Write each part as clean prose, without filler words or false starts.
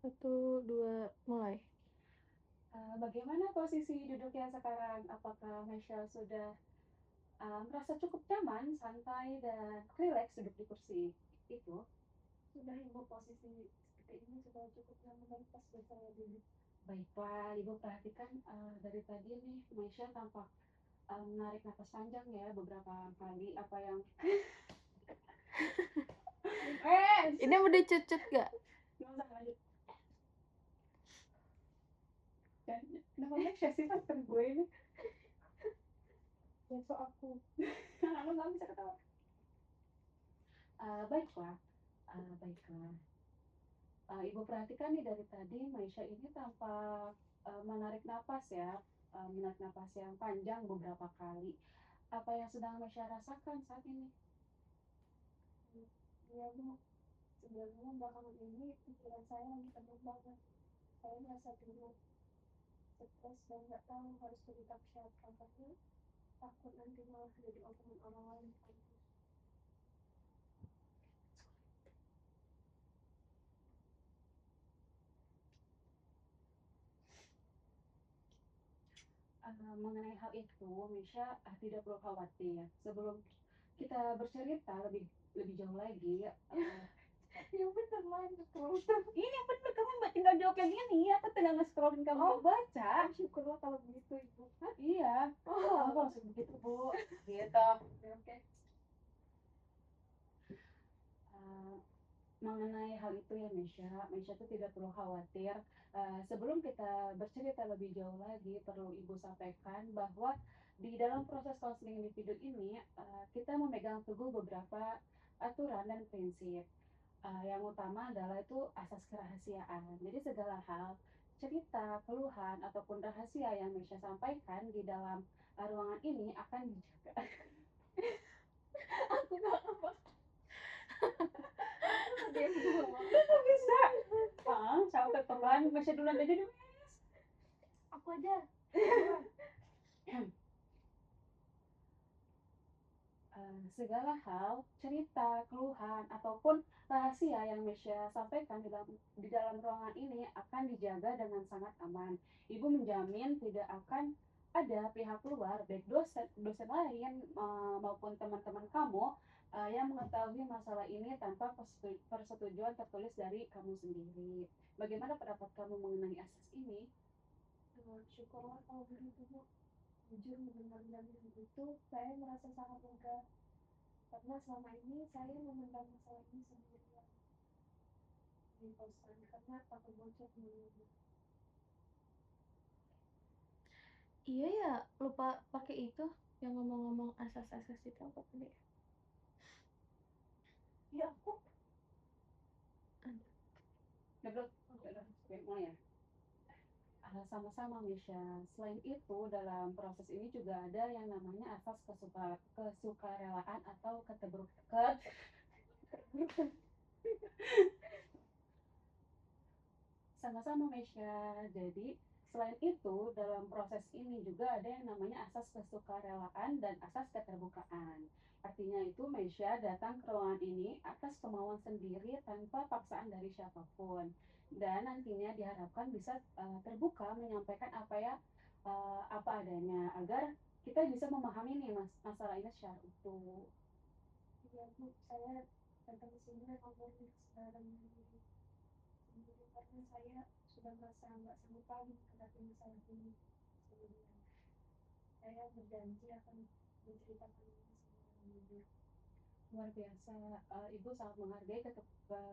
1, 2, mulai. Bagaimana posisi duduknya sekarang? Apakah Michelle sudah merasa cukup nyaman, santai, dan rileks duduk di kursi itu? Sudah Ibu, posisi seperti ini sudah cukup nyaman dan pas buat saya duduk. Baiklah, Ibu perhatikan dari tadi nih Michelle tampak menarik napas panjang ya beberapa kali. Apa yang Ini udah cucut gak? nggak usah lanjut. Dan namanya sih faktor gue ini. Ya so aku. Aku nggak bisa ketawa. Baiklah, baiklah. Ibu perhatikan nih dari tadi Maisha ini tampak menarik napas ya, menarik napas yang panjang beberapa kali. Apa yang sedang Maisha rasakan saat ini? Ya Bu, sebenarnya belakangan ini pikiran saya lagi penuh banget. Saya merasa dulu stres dan nggak tahu harus cerita ke siapa karena takut nanti malah jadi omongan orang lain di kampus. Mengenai hal itu, Maisha tidak perlu khawatir. Sebelum kita bercerita lebih lebih jauh lagi, Ya bener lanjut terus. ini yang benar kamu tinggal jawab yang ini. Aku tinggal nge-scrollin kamu baca. Syukurlah kalau begitu Ibu. Iya. Kamu langsung begitu Bu. Gitu. Oke. Uh, Mengenai hal itu ya Mesya tuh tidak perlu khawatir. Sebelum kita bercerita lebih jauh lagi, perlu Ibu sampaikan bahwa di dalam proses konseling individu ini, kita memegang teguh beberapa aturan dan prinsip. Yang utama adalah itu asas kerahasiaan. Jadi segala hal, cerita, keluhan, ataupun rahasia yang Mesya sampaikan di dalam ruangan ini akan dijaga. Aku gak apa. Dia Kok bisa? Sampai teman Mesya duluan aja deh. aku aja. Segala hal, cerita, keluhan, ataupun rahasia yang Mesya sampaikan di dalam ruangan ini akan dijaga dengan sangat aman. Ibu menjamin tidak akan ada pihak luar, baik dosen lain maupun teman-teman kamu yang mengetahui masalah ini tanpa persetujuan tertulis dari kamu sendiri. Bagaimana pendapat kamu mengenai asas ini? Syukurlah kalau begitu Bu. Jujur mendengar jaminan itu, saya merasa sangat lega. Karena selama ini saya memendam masalah ini sendirian di kosan karena takut bocor dulu. Iya ya, lupa pakai itu yang ngomong-ngomong asas-asas itu apa tadi? Ya aku. Goblok, mulai ya. Sama-sama Misha. Selain itu, dalam proses ini juga ada yang namanya asas kesukarelaan atau sama-sama Misha. Jadi, selain itu, dalam proses ini juga ada yang namanya asas kesukarelaan dan asas keterbukaan. Artinya itu Mesya datang ke ruangan ini atas kemauan sendiri tanpa paksaan dari siapapun. Dan nantinya diharapkan bisa terbuka menyampaikan apa adanya agar kita bisa memahami nih masalah ini secara utuh. Iya Bu, saya datang ke sini memang murni kesadaran diri sendiri karena saya sudah merasa nggak sanggup lagi menghadapi masalah ini. Kemudian saya berjanji akan menceritakan ini semua dengan jujur. Luar biasa, Ibu sangat menghargai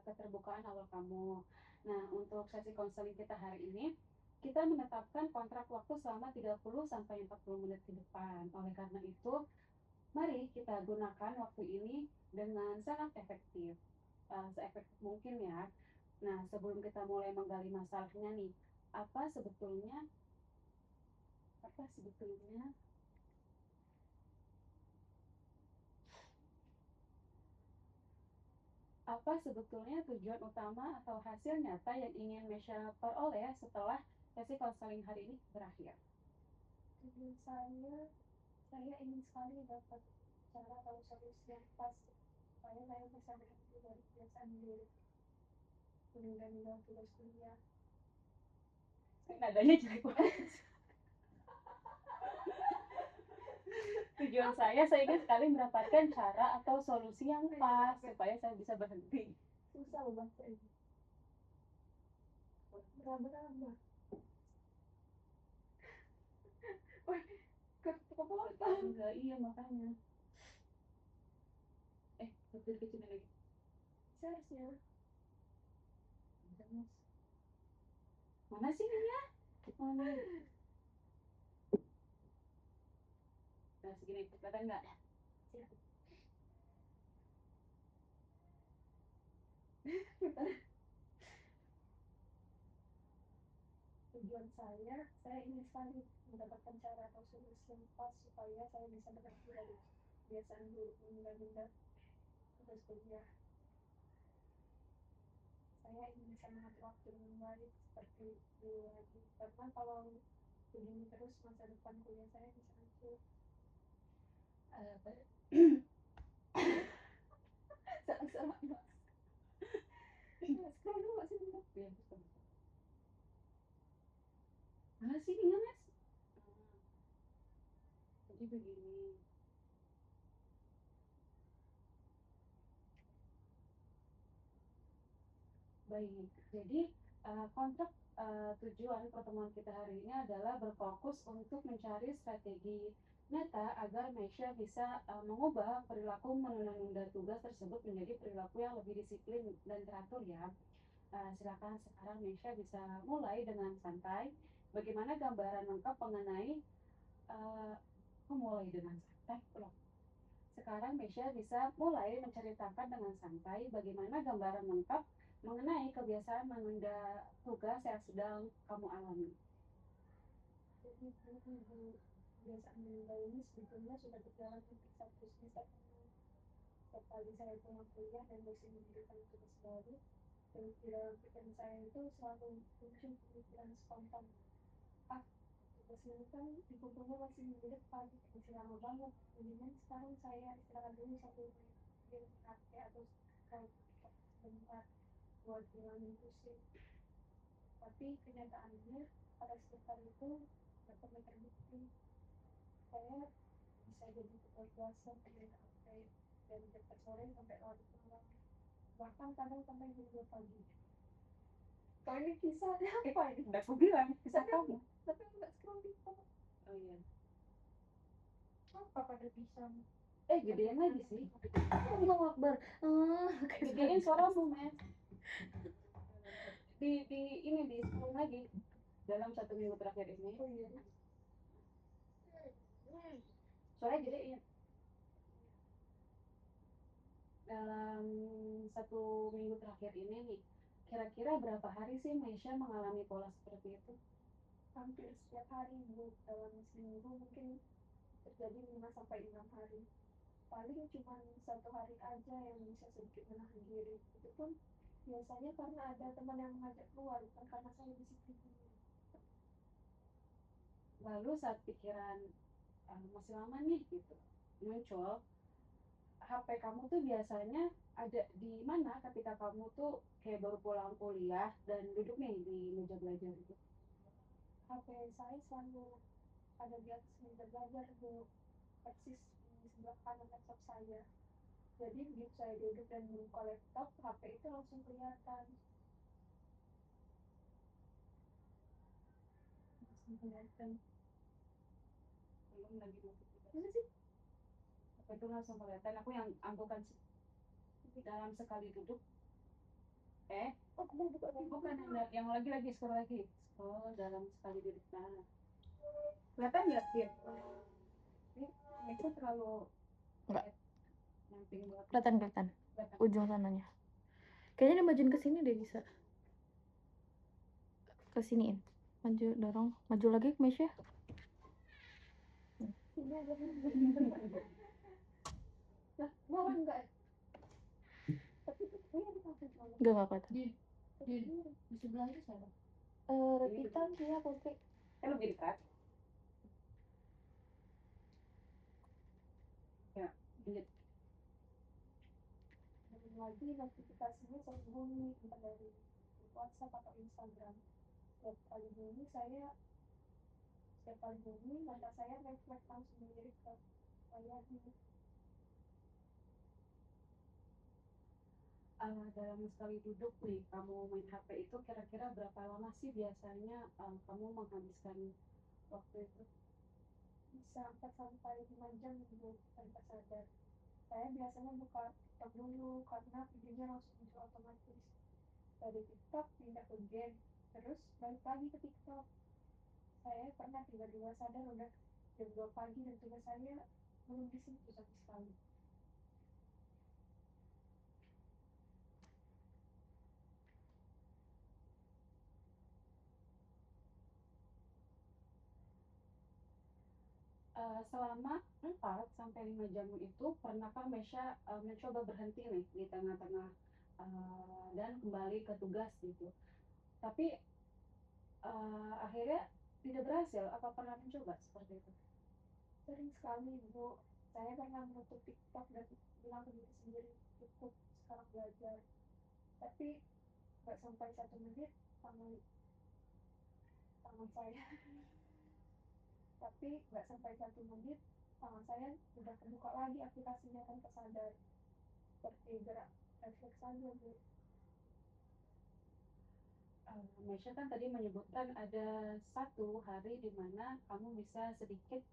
keterbukaan awal kamu. Nah, untuk sesi konseling kita hari ini, kita menetapkan kontrak waktu selama 30 sampai 40 menit ke depan. Oleh karena itu, mari kita gunakan waktu ini dengan sangat efektif, seefektif mungkin ya. Nah, sebelum kita mulai menggali masalahnya nih, apa sebetulnya apa sebetulnya apa sebetulnya tujuan utama atau hasil nyata yang ingin Mesya peroleh setelah sesi konseling hari ini berakhir? Tujuan saya ingin sekali dapat cara atau solusi yang pas supaya saya bisa berhenti dari kebiasaan dulu. menunda tugas kuliah. Nadanya jelek banget. Tujuan saya ingin sekali mendapatkan cara atau solusi yang pas supaya saya bisa berhenti. Susah loh bahasa ini. Berapa-berapa. Enggak, iya makanya. Lebih kecil lagi. Seharusnya. Mana sih ini ya? Mana? Nah, segini kelihatan nggak? Siap. Tujuan saya ingin sekali mendapatkan cara atau solusi yang pas supaya saya bisa berhenti dari kebiasaan buruk menunda-nunda tugas kuliah. Saya ingin bisa mengatur waktu dengan baik seperti dulu lagi. Karena kalau begini terus masa depan kuliah saya bisa hancur. Salah. Scroll dulu Mas ini. Ya, mana sih ini Mas? Jadi begini. Baik, jadi kontrak tujuan pertemuan kita hari ini adalah berfokus untuk mencari strategi nyata agar Meisha bisa mengubah perilaku menunda-nunda tugas tersebut menjadi perilaku yang lebih disiplin dan teratur ya. Silakan sekarang Meisha bisa mulai dengan santai. Bagaimana gambaran lengkap mengenai mulai dengan santai? Sekarang Meisha bisa mulai menceritakan dengan santai bagaimana gambaran lengkap mengenai kebiasaan menunda tugas yang sedang kamu alami. Jadi kebiasaan menunda ini sebetulnya sudah berjalan hampir 1 semester. Setiap kali saya pulang kuliah dan dosen memberikan tugas baru, dan di dalam pikiran saya itu selalu muncul pemikiran spontan. Tugas ini kan dikumpulnya masih minggu depan, masih lama banget. Mendingan sekarang saya istirahat dulu sambil main HP atau scroll TikTok sebentar buat hilangin pusing. Tapi kenyataannya pada sekitar itu nggak pernah terbukti. Saya bisa jadi kebiasa main HP dari jam sore sampai larut malam, bahkan kadang sampai jam 2 pagi. Kalau ini kisahnya apa ini? Udah aku bilang, kisah kamu. Tapi nggak scroll TikTok. Oh iya. Apa pada bisa? Gedein lagi sih. Allahu Akbar. Gedein suaramu, Mas. Di ini di scroll lagi dalam 1 minggu terakhir ini. Oh iya. Suaranya gedein. Dalam 1 minggu terakhir ini nih, kira-kira berapa hari sih Meisha mengalami pola seperti itu? Hampir setiap hari, Bu. Dalam seminggu mungkin terjadi 5 sampai 6 hari. Paling cuma 1 hari aja yang bisa sedikit menahan diri. Itu pun biasanya karena ada teman yang mengajak keluar, bukan karena saya disiplin sendiri. Lalu saat pikiran masih lama nih gitu muncul, HP kamu tuh biasanya ada di mana ketika kamu tuh kayak baru pulang kuliah dan duduk nih di meja belajar gitu? HP saya selalu ada di atas meja belajar, Bu. Persis di sebelah kanan laptop saya. Jadi begitu saya duduk dan buka laptop, HP itu langsung kelihatan. Belum lagi mau tugas. Mana sih? HP itu langsung kelihatan. Aku yang anggukan dalam sekali duduk. Bukan yang lagi scroll lagi. Scroll dalam sekali duduk. Nah, kelihatan nggak sih? Ini itu terlalu Enggak. nyamping buat Kelihatan. Ujung sananya. Kayaknya dimajuin ke sini deh bisa. Ke siniin. Maju, dorong. Maju lagi ke Meisha. Ini aja. Nah, malah enggak. Tapi ini ada kafe malah. Enggak kelihatan. Di sebelahnya siapa? Ini Hitam dia putih. lebih dekat. Ya, lanjut. Dan lagi notifikasinya sering bunyi, entah dari WhatsApp atau Instagram. Setiap kali bunyi mata saya refleks langsung melirik ke layarnya. Dalam sekali duduk nih, kamu main HP itu kira-kira berapa lama sih biasanya kamu menghabiskan waktu itu? Bisa 4 sampai 5 jam Ibu tanpa sadar. Saya biasanya buka TikTok dulu karena videonya langsung muncul otomatis. Dari TikTok pindah ke game, terus balik lagi ke TikTok. Saya pernah tiba-tiba sadar udah jam 2 pagi dan tugas saya belum disentuh sama sekali. Selama 4 sampai 5 jam itu, pernahkah Mesya mencoba berhenti nih di tengah-tengah dan kembali ke tugas gitu? Tapi akhirnya tidak berhasil. Apa pernah mencoba seperti itu? Sering sekali Ibu, saya pernah menutup TikTok dan bilang ke diri sendiri, cukup sekarang belajar. Tapi nggak sampai 1 menit, tangan tangan saya tapi nggak sampai 1 menit tangan saya udah kebuka lagi aplikasinya tanpa sadar, seperti gerak refleks saja Bu. Mesya kan tadi menyebutkan ada satu hari di mana kamu bisa sedikit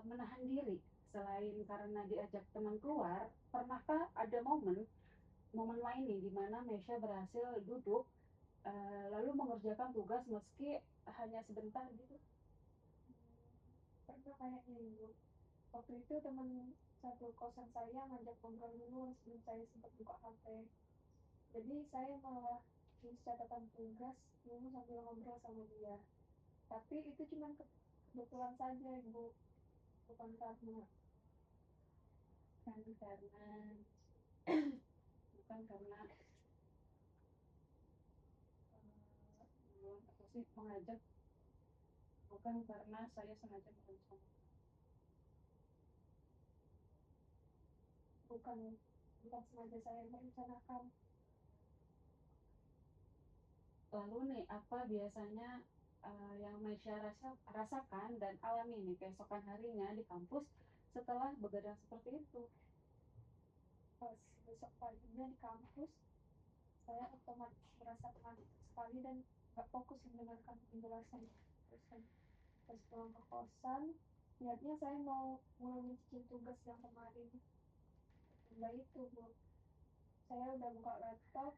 menahan diri. Selain karena diajak teman keluar, pernahkah ada momen lain nih di mana Mesya berhasil duduk lalu mengerjakan tugas meski hanya sebentar gitu? Pernah kayaknya Ibu, waktu itu teman satu kosan saya ngajak ngobrol dulu sebelum saya sempat buka HP, jadi saya malah tulis catatan tugas dulu sambil ngobrol sama dia. Tapi itu cuma kebetulan saja Ibu, bukan karena Kan karena bukan karena apa sih mengajak, bukan karena saya sengaja merencanakan. bukan bukan sengaja saya merencanakan. Lalu nih, apa biasanya yang Mesya rasakan dan alami nih keesokan harinya di kampus setelah begadang seperti itu? Pas besok paginya di kampus, saya otomatis merasa penat sekali dan nggak fokus mendengarkan penjelasan dosen. Pas pulang ke kosan, niatnya saya mau mulai mencicil tugas yang kemarin. Setelah itu, Bu, saya udah buka laptop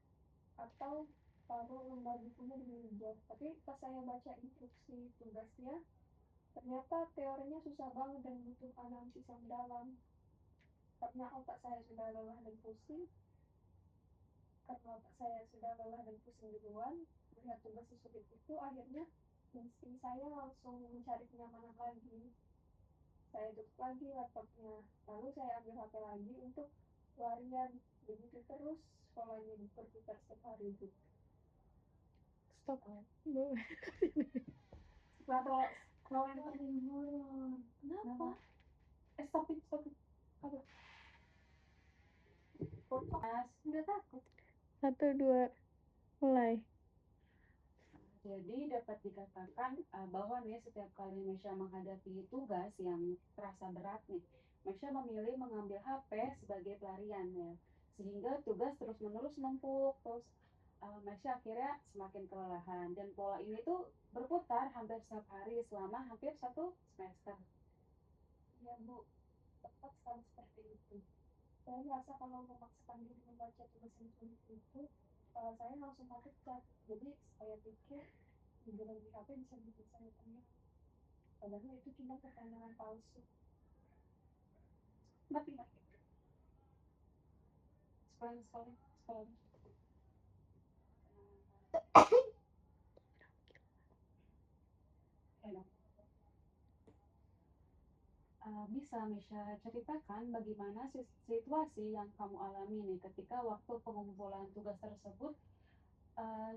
atau taruh lembar bukunya di meja. Tapi pas saya baca instruksi tugasnya, ternyata teorinya susah banget dan butuh analisis yang dalam. Karena otak saya sudah lelah dan pusing, duluan, melihat tugas sesulit itu, akhirnya insting saya langsung mencari kenyamanan lagi. Saya tutup lagi laptopnya, lalu saya ambil HP lagi untuk pelarian. Begitu terus polanya diperputar setiap hari itu. Stop. Bu. Setelah scrolling Ada yang ngolong. Kenapa? stop it. Aduh, mas, Udah takut. 1, 2, mulai. jadi dapat dikatakan bahwa nih setiap kali Mesya menghadapi tugas yang terasa berat nih, Mesya memilih mengambil HP sebagai pelarian ya, sehingga tugas terus-menerus numpuk, terus Mesya akhirnya semakin kelelahan dan pola ini tuh berputar hampir setiap hari selama hampir 1 semester. Iya Bu, tepat sekali seperti itu. Saya merasa kalau memaksakan diri membaca tugas yang sulit itu, saya langsung pakai cat. Jadi saya pikir giliran di HP bisa bikin saya tenang. Padahal itu cuma ketenangan palsu. Mati mati. Scrolling. Enak. Bisa Misha ceritakan bagaimana situasi yang kamu alami nih ketika waktu pengumpulan tugas tersebut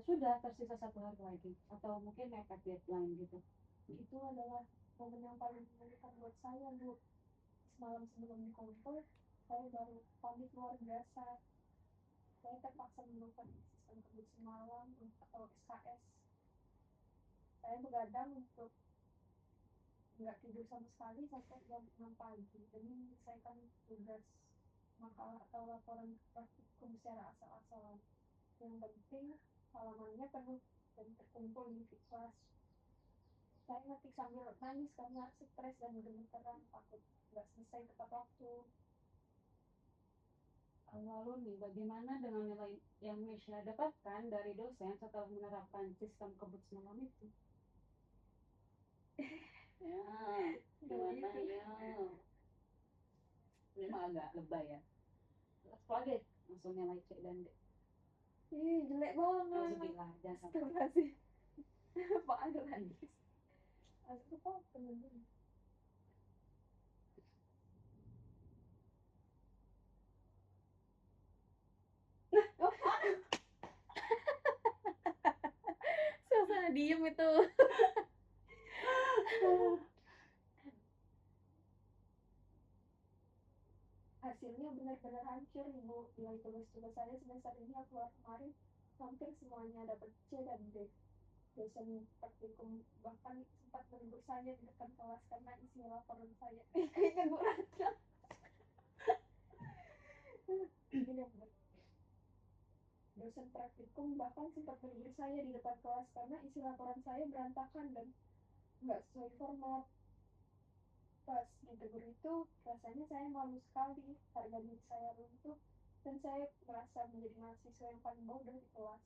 sudah tersisa 1 hari lagi atau mungkin mepet deadline gitu? Itu adalah momen yang paling menyedihkan buat saya, Bu. Semalam sebelum dikumpul, saya baru panik luar biasa. Saya terpaksa melakukan sistem kebut semalam atau SKS. Saya begadang untuk nggak tidur sama sekali sampai jam 6 pagi demi menyelesaikan tugas makalah atau laporan praktikum secara asal-asalan. Yang penting halamannya penuh dan terkumpul di kelas. Saya ngetik sambil nangis karena stres dan gemeteran, takut nggak selesai tepat waktu. Lalu nih, bagaimana dengan nilai yang Mesya dapatkan dari dosen setelah menerapkan sistem kebut semalam itu? Ya, gimana ya? Ini mah agak lebay ya. Kaget langsung nilai C dan D. Ih, jelek banget. Alhamdulillah, jangan sampai. Astagfirullahaladzim. Apaan lagi? Aku tahu temen-temen. Suasana diem itu. Hasilnya benar-benar hancur, Ibu. Nilai tugas-tugas saya semester ini yang keluar kemarin hampir semuanya dapat C dan D. Dosen praktikum bahkan sempat menegur saya di depan kelas karena isi laporan saya. Kayaknya Bu Rata. Ini yang benar. Dosen praktikum bahkan sempat menegur saya di depan kelas karena isi laporan saya berantakan dan nggak sesuai format. Pas ditegur itu, rasanya saya malu sekali, harga diri saya runtuh, dan saya merasa menjadi mahasiswa yang paling bodoh di kelas.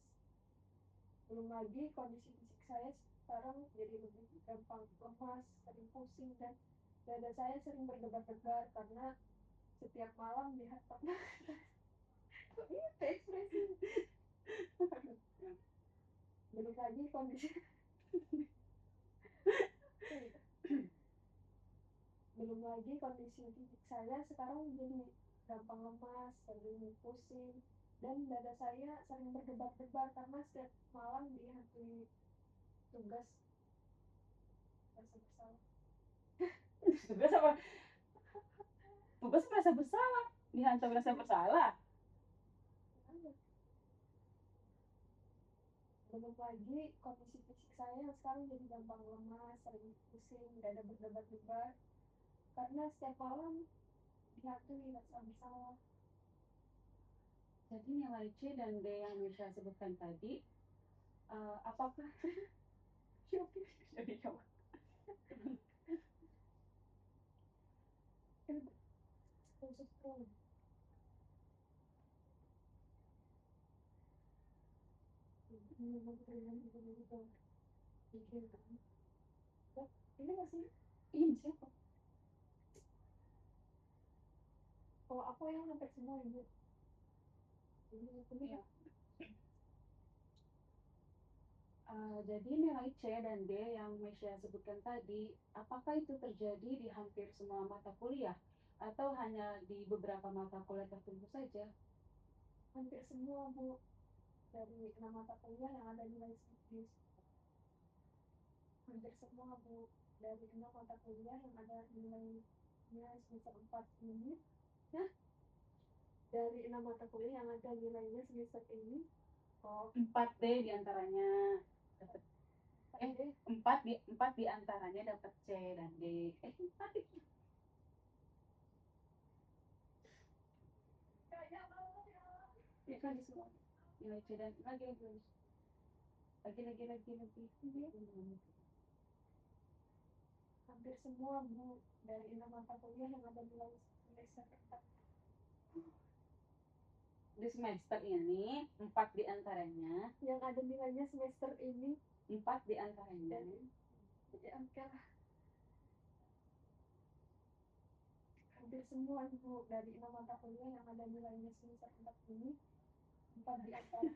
Belum lagi kondisi fisik saya sekarang jadi lebih gampang lemas, sering pusing, dan dada saya sering berdebar-debar karena setiap malam lihat pernah. Kok gitu ekspresi? Belum lagi kondisi belum lagi kondisi fisik saya sekarang jadi gampang lemas, sering pusing, dan dada saya sering berdebar-debar karena setiap malam dihantui tugas rasa bersalah. Tugas apa? Tugas merasa bersalah, dihantam merasa bersalah. Belum lagi kondisi fisik saya yang sekarang jadi gampang lemas, sering pusing, dada berdebar-debar karena setiap malam dihantui rasa bersalah. Jadi nilai C dan D yang Mesya sebutkan tadi, apakah jadi coba Ini masih ini siapa? kalau aku yang hampir semua Ibu. Ini Ya. Jadi nilai C dan D yang Mesya sebutkan tadi, apakah itu terjadi di hampir semua mata kuliah atau hanya di beberapa mata kuliah tertentu saja? hampir semua Bu, dari 6 mata kuliah yang ada nilai sedikit. Hampir semua Bu, dari 6 mata kuliah yang ada nilainya semester 4 ini. Nah, dari 6 mata kuliah yang ada nilainya semester ini. 4D diantaranya dapat 4 di antaranya dapat C dan D. 4 ya kan semua nilai C dan lagi Hampir semua Bu, dari 6 mata kuliah yang ada nilai semester 4. di semester ini 4 di antaranya Yang ada nilainya semester ini 4 di antaranya ya oke lah. Hampir semua Bu, dari 6 mata kuliah yang ada nilainya semester 4 ini 4 di antara.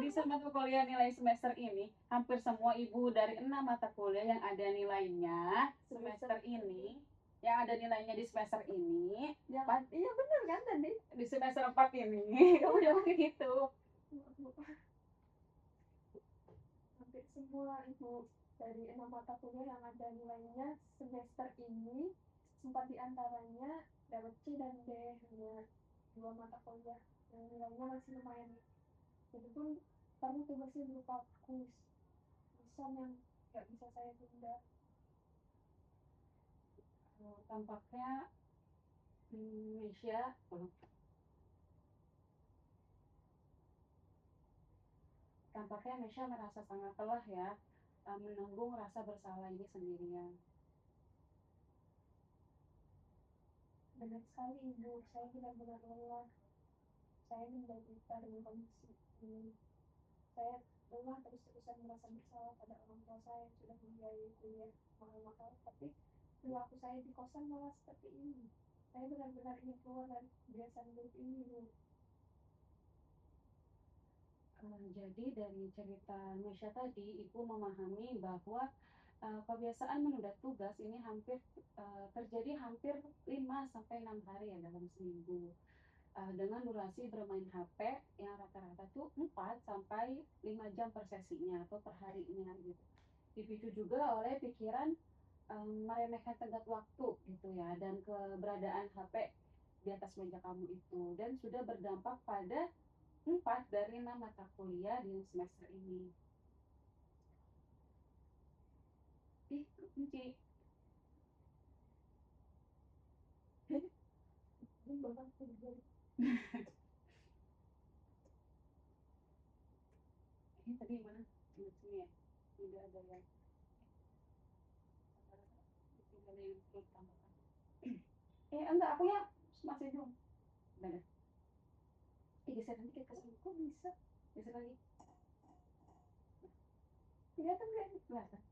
di mata kuliah nilai semester ini hampir semua ibu dari 6 mata kuliah yang ada nilainya semester ini yang ada nilainya di semester ini Ya, iya benar kan tadi di semester 4 ini kamu jangan gitu. Hampir semua Ibu dari 6 mata kuliah yang ada nilainya semester ini 4 di antaranya dapat C dan D, hanya 2 mata kuliah yang nilainya masih lumayan Jadi pun karena tugasnya berupa kuis lisan yang nggak bisa saya tunda. Tampaknya Mesya tampaknya Mesya merasa sangat lelah ya, menanggung rasa bersalah ini sendirian. Benar sekali Ibu, saya benar-benar lelah. Saya menderita dengan kondisi ini. Saya lelah terus-terusan merasa bersalah pada orang tua saya yang sudah membiayai kuliah mahal-mahal, tapi perilaku saya di kosan malah seperti ini. Saya benar-benar ingin keluar dari kebiasaan buruk ini, Bu. Jadi dari cerita Mesya tadi, Ibu memahami bahwa kebiasaan menunda tugas ini terjadi hampir 5 sampai 6 hari ya dalam seminggu. Dengan durasi bermain HP yang rata-rata tuh 4 sampai 5 jam per sesinya atau per harinya gitu. Dipicu juga oleh pikiran meremehkan tenggat waktu gitu ya dan keberadaan HP di atas meja kamu itu dan sudah berdampak pada 4 dari 6 mata kuliah di semester ini. Ih, kunci. Ini Bapak sudah Ini tadi mana? Di sini ya. Tidak ada yang tidak ada yang perlu ditambahkan. Enggak, aku ya masih belum. Benar. Geser dikit ke sini. kok bisa? Geser lagi. Kelihatan nggak ini? Kelihatan.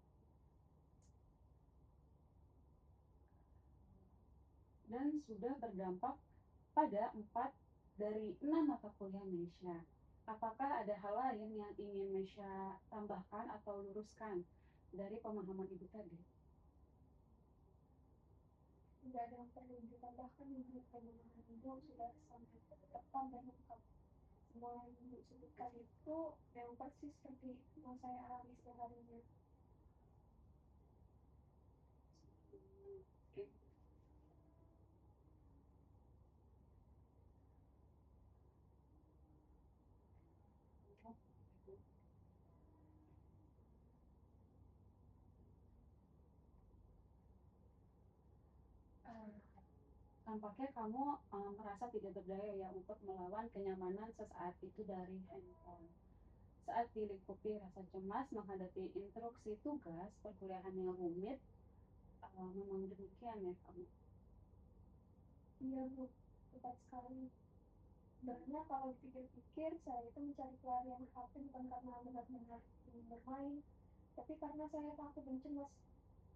Dan sudah berdampak pada 4 dari 6 mata kuliah Mesya. Apakah ada hal lain yang ingin Mesya tambahkan atau luruskan dari pemahaman Ibu tadi? Tidak ada yang perlu ditambahkan, Ibu. Pemahaman Ibu sudah sangat tepat dan lengkap. Semua yang Ibu sebutkan itu yang persis seperti yang saya alami setiap harinya. Tampaknya kamu merasa tidak berdaya ya untuk melawan kenyamanan sesaat itu dari handphone. Saat dilingkupi rasa cemas menghadapi instruksi tugas perkuliahan yang rumit, memang demikian ya kamu. Iya, Bu. Tepat sekali. Sebenarnya kalau dipikir-pikir, saya itu mencari pelarian HP bukan karena benar-benar ingin bermain, tapi karena saya takut dan cemas.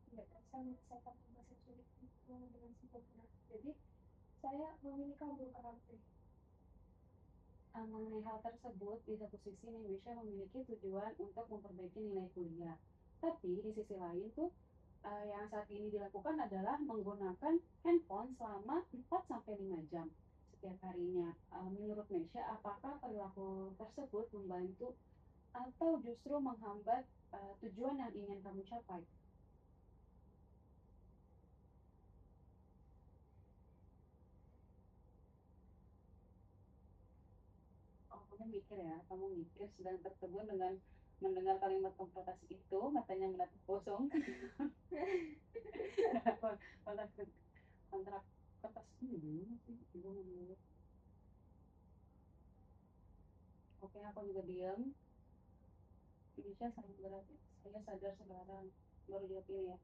Tidak bisa menyelesaikan tugas yang sulit itu dengan sempurna. Jadi, saya memilih kabur ke HP. Mengenai hal tersebut, di satu sisi Indonesia memiliki tujuan untuk memperbaiki nilai kuliah. Tapi di sisi lain tuh yang saat ini dilakukan adalah menggunakan handphone selama 4 sampai 5 jam setiap harinya. Menurut Mesya, apakah perilaku tersebut membantu atau justru menghambat tujuan yang ingin kamu capai? Oh, kamu mikir ya, kamu mikir sedang tertegun dengan mendengar kalimat konfrontasi itu, matanya menatap kosong. kontrak kontrak kertas ini ibu ngomong. Oke, aku juga diam. Indonesia sangat berat. Saya sadar sekarang baru jawab ini ya.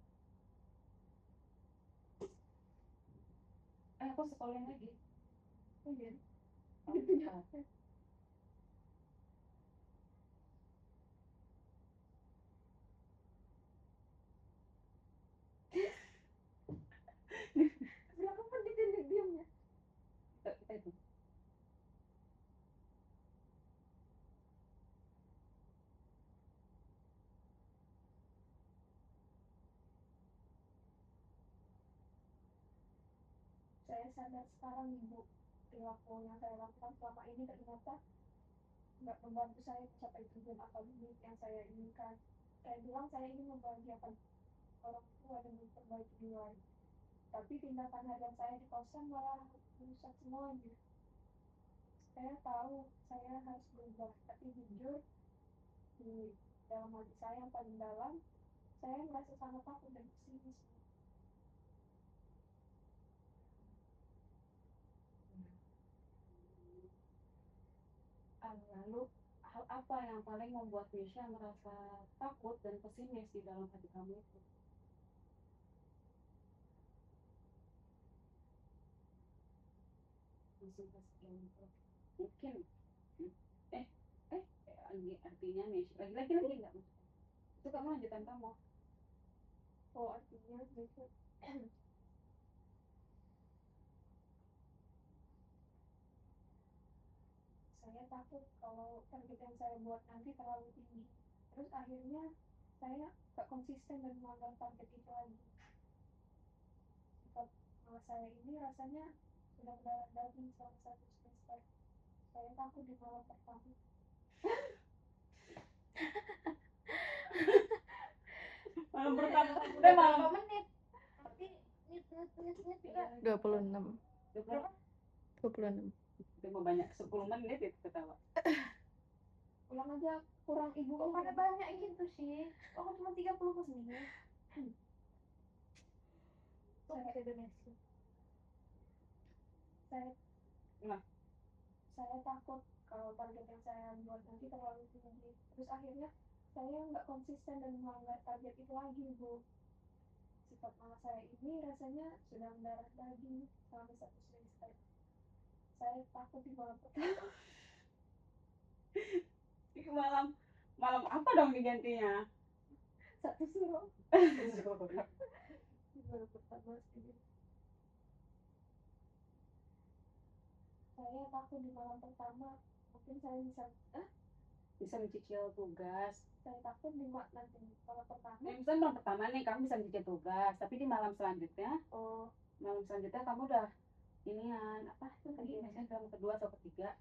Aku sekolah lagi. Oh iya. Oh, Berapa menit ini diamnya? kita itu. Saya sadar sekarang, Ibu, perilaku yang saya lakukan selama ini ternyata nggak membantu saya mencapai tujuan akademik yang saya inginkan. Saya bilang saya ingin membahagiakan orang tua dan memperbaiki nilai. Tapi tindakan harian saya di kosan malah merusak semuanya. Saya tahu saya harus berubah, tapi jujur di dalam hati saya yang paling dalam, saya merasa sangat takut dan pesimis. Lalu hal apa yang paling membuat Misha merasa takut dan pesimis di dalam hati kamu itu? Mungkin eh artinya Misha lagi-lagi nggak maksudnya itu kamu lanjutan kamu. Oh, artinya gitu. Saya takut kalau target yang saya buat nanti terlalu tinggi. Terus akhirnya saya gak konsisten dan melanggar target itu lagi. Sifat malas saya ini rasanya sudah mendarah daging selama 1 semester. Saya takut di malam pertama. Malam pertama Udah malam berapa menit? Tapi menit kita 26. berapa? 26. Itu mau banyak 10 menit itu ketawa. Ulang aja, kurang ibu. Kok pada banyak gitu sih? Kok cuma 30 menit? Saya, Indonesia. saya, Nah. saya takut kalau target yang saya buat nanti terlalu tinggi. Terus akhirnya saya nggak konsisten dan melanggar target itu lagi, Bu. Sifat malas saya ini rasanya sudah mendarah daging selama 1 semester. Saya takut di malam pertama. malam malam apa dong digantinya? 1 suruh. Di malam pertama sih. Saya takut di malam pertama. Mungkin saya bisa mencicil tugas. saya takut di nanti malam pertama. Misalnya malam pertama nih kamu bisa mencicil tugas, tapi di malam selanjutnya kamu udah inian apa tuh tadi misalnya dalam kedua atau ketiga.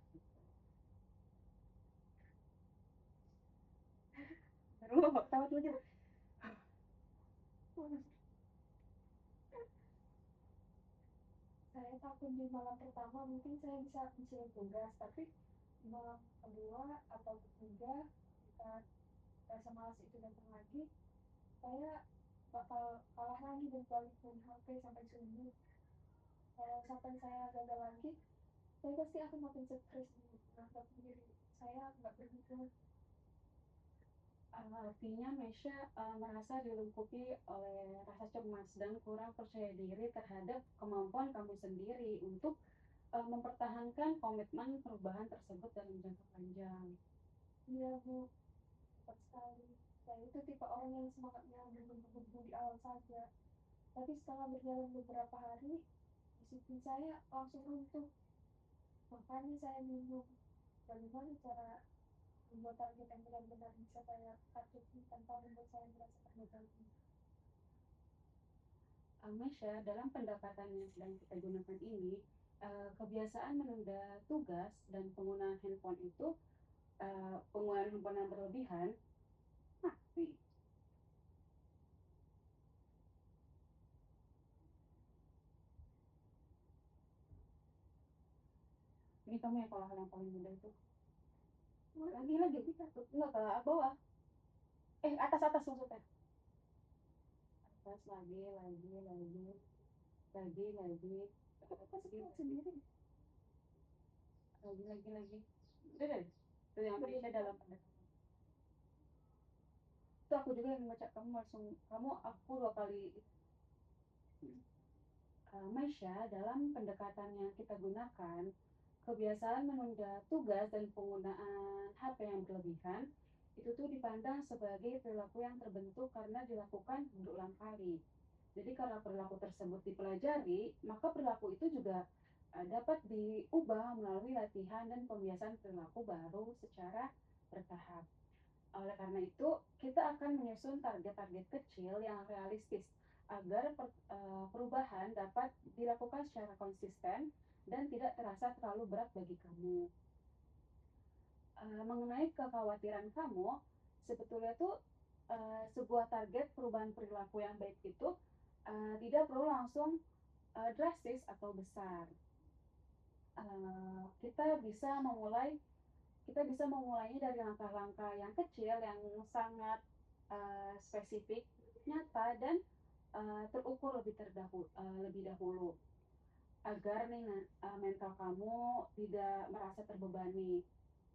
Aduh, tahu tuh aja. Saya takut di malam pertama mungkin saya bisa mencicil tugas, tapi di malam kedua atau ketiga kita rasa malas itu datang lagi, saya bakal kalah lagi dan balik main HP sampai subuh. Kalau sampai saya gagal lagi, saya pasti akan makin stres menganggap diri saya nggak berguna. Artinya Mesya merasa dilingkupi oleh rasa cemas dan kurang percaya diri terhadap kemampuan kamu sendiri untuk mempertahankan komitmen perubahan tersebut dalam jangka panjang. Iya, Bu, tepat sekali. Saya itu tipe orang yang semangatnya bergebu-gebu di awal saja, tapi setelah berjalan beberapa hari, disiplin saya langsung runtuh. Makanya saya bingung bagaimana cara membuat target yang benar-benar bisa saya patuhi tanpa membuat saya merasa terbebani. Mesya, dalam pendekatan yang sedang kita gunakan ini, kebiasaan menunda tugas dan penggunaan handphone itu, penggunaan handphone yang berlebihan, ini kamu yang kalau hal yang paling mudah itu. Lagi kita tuh enggak ke bawah. Atas maksudnya. Atas lagi. Sendiri. Lagi. Udah deh. Itu yang Mesya dalam pendekatan. Itu aku juga yang membaca aku 2 kali. Mesya dalam pendekatan yang kita gunakan, kebiasaan menunda tugas dan penggunaan HP yang berlebihan itu tuh dipandang sebagai perilaku yang terbentuk karena dilakukan berulang kali. Jadi karena perilaku tersebut dipelajari, maka perilaku itu juga dapat diubah melalui latihan dan pembiasaan perilaku baru secara bertahap. Oleh karena itu, kita akan menyusun target-target kecil yang realistis agar perubahan dapat dilakukan secara konsisten dan tidak terasa terlalu berat bagi kamu. Mengenai kekhawatiran kamu, sebetulnya tuh sebuah target perubahan perilaku yang baik itu tidak perlu langsung drastis atau besar. kita bisa memulainya dari langkah-langkah yang kecil, yang sangat spesifik, nyata, dan terukur lebih dahulu agar nih mental kamu tidak merasa terbebani.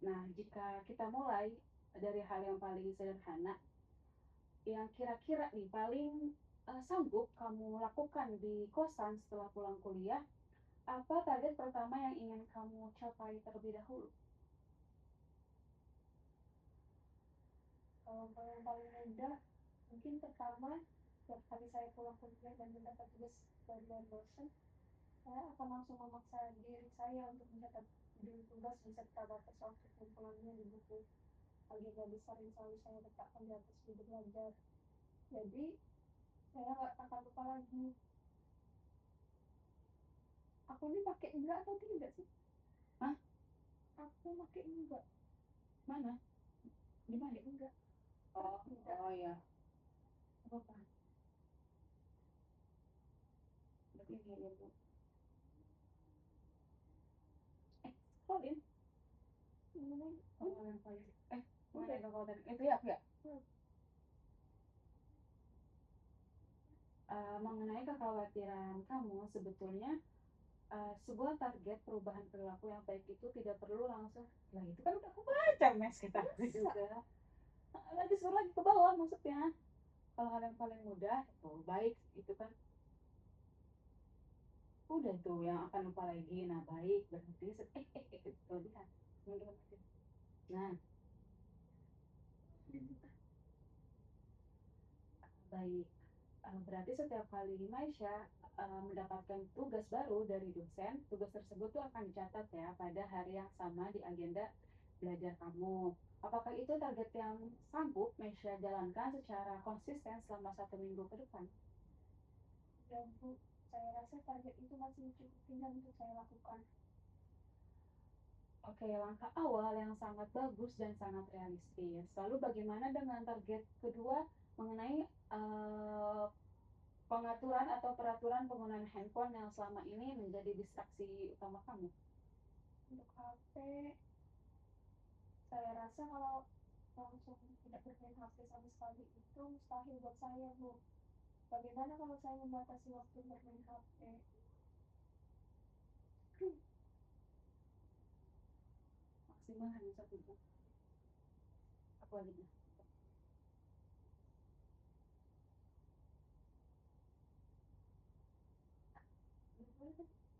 Nah, jika kita mulai dari hal yang paling sederhana, yang kira-kira nih paling sanggup kamu lakukan di kosan setelah pulang kuliah, apa target pertama yang ingin kamu capai terlebih dahulu? Kalau yang paling mudah, mungkin pertama, setiap kali saya pulang kuliah dan mendapat tugas dari dosen, saya akan langsung memaksa diri saya untuk mencatat judul tugas beserta batas waktu kumpulannya di buku agenda besar yang selalu saya letakkan di atas meja belajar. Jadi, saya nggak akan lupa lagi. Aku ini pakai enggak atau tidak sih? Hah? Aku pakai enggak. Mana? Di mana? Pakai enggak. Oh, Tidak. oh ya. Apa-apa. Berarti ini ya, Bu. Colin. Ini Oh, yang paling. Mana udah. yang kalau tadi? Itu ya, ya. Mengenai kekhawatiran kamu, sebetulnya sebuah target perubahan perilaku yang baik itu tidak perlu langsung. Nah, itu kan udah aku baca, Mes, kita juga. Lagi suruh lagi ke bawah maksudnya. Kalau hal yang paling mudah, itu baik, itu kan udah tuh yang akan lupa lagi. Nah, baik berarti tuh lihat. Mundur lagi. Nah, baik. Berarti setiap kali Maisha mendapatkan tugas baru dari dosen, tugas tersebut tuh akan dicatat ya pada hari yang sama di agenda belajar kamu. Apakah itu target yang sanggup Maisha jalankan secara konsisten selama 1 minggu ke depan? Ya, Bu. Saya rasa target itu masih cukup tinggal untuk saya lakukan. Oke, langkah awal yang sangat bagus dan sangat realistis. Lalu bagaimana dengan target kedua mengenai pengaturan atau peraturan penggunaan handphone yang selama ini menjadi distraksi utama kamu? Untuk HP, saya rasa kalau langsung tidak bermain HP sama sekali itu mustahil buat saya, Bu. Bagaimana kalau saya membatasi waktu bermain HP? Maksimal hanya 1 jam. Aku lagi nih.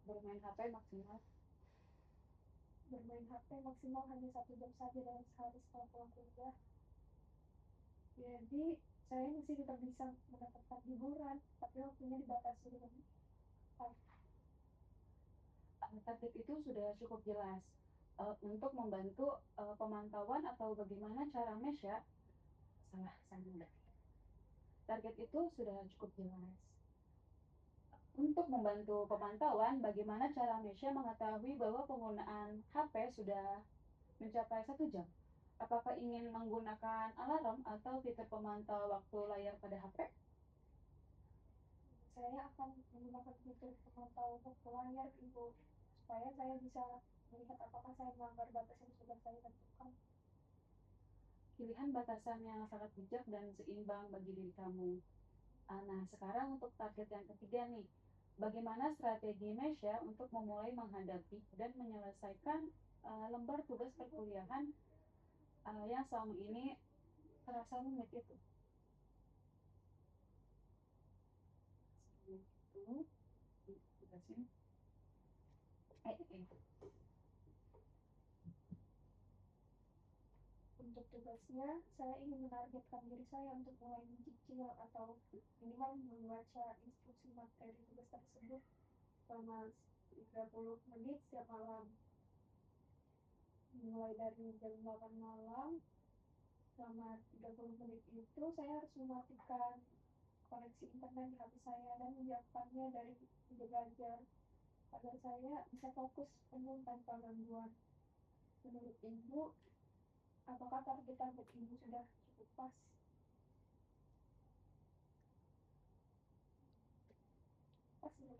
Bermain HP maksimal. Bermain HP maksimal hanya 1 jam saja dalam sehari setelah pulang kuliah. Jadi, saya masih tetap bisa mendapatkan hiburan, tapi waktunya dibatasi dengan Target itu sudah cukup jelas. Untuk membantu pemantauan atau bagaimana cara Mesya, salah saya. Target itu sudah cukup jelas. Untuk membantu pemantauan, bagaimana cara Mesya mengetahui bahwa penggunaan HP sudah mencapai 1 jam? Apakah ingin menggunakan alarm atau fitur pemantau waktu layar pada HP? saya akan menggunakan fitur pemantau waktu layar, Ibu, supaya saya bisa melihat apakah saya melanggar batas yang sudah saya tentukan. Pilihan batasan yang sangat bijak dan seimbang bagi diri kamu. Nah, sekarang untuk target yang ketiga nih. Bagaimana strategi Mesya untuk memulai menghadapi dan menyelesaikan lembar tugas perkuliahan yang selama ini terasa rumit itu? Itu, tugasnya. Untuk tugasnya, saya ingin menargetkan diri saya untuk mulai mencicil atau minimal membaca instruksi materi tugas tersebut selama 30 menit setiap malam. Mulai dari jam 8 malam, selama 30 menit itu saya harus mematikan koneksi internet di HP saya dan menyiapkannya dari meja belajar agar saya bisa fokus penuh tanpa gangguan. Menurut Ibu, apakah target-target Ibu sudah cukup pas? Pas, Bu.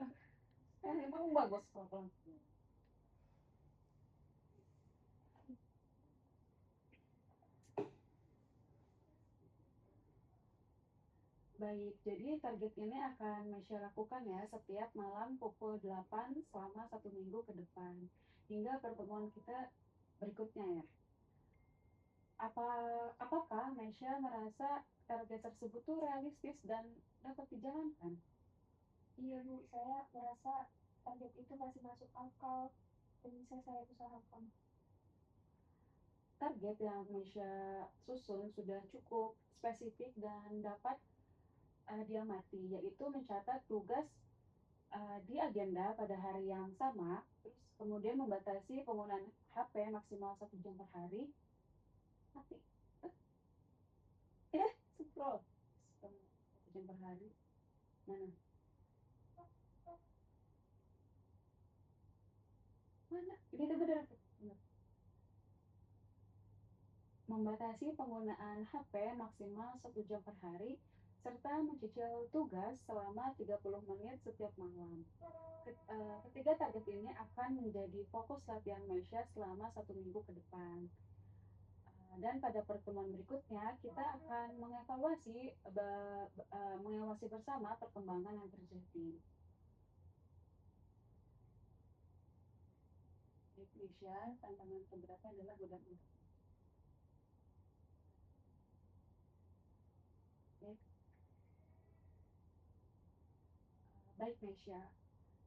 Emang bagus kok. Baik, jadi target ini akan Mesya lakukan ya setiap malam pukul 8 selama 1 minggu ke depan, hingga pertemuan kita berikutnya ya. Apakah Mesya merasa target tersebut tuh realistis dan dapat dijalankan? Iya Bu, saya merasa target itu masih masuk akal dan bisa saya usahakan. Target yang Mesya susun sudah cukup spesifik dan dapat diamati, yaitu mencatat tugas di agenda pada hari yang sama, terus kemudian membatasi penggunaan HP maksimal 1 jam per hari. Mati. Scroll. 1 jam per hari. Mana? Mana? Ini tuh bener. Membatasi penggunaan HP maksimal 1 jam per hari, serta mencicil tugas selama 30 menit setiap malam. Ketiga target ini akan menjadi fokus latihan Mesya selama 1 minggu ke depan. Dan pada pertemuan berikutnya kita akan mengawasi bersama perkembangan yang terjadi. Mesya, tantangan keberapa adalah godaan untuk baik Mesya.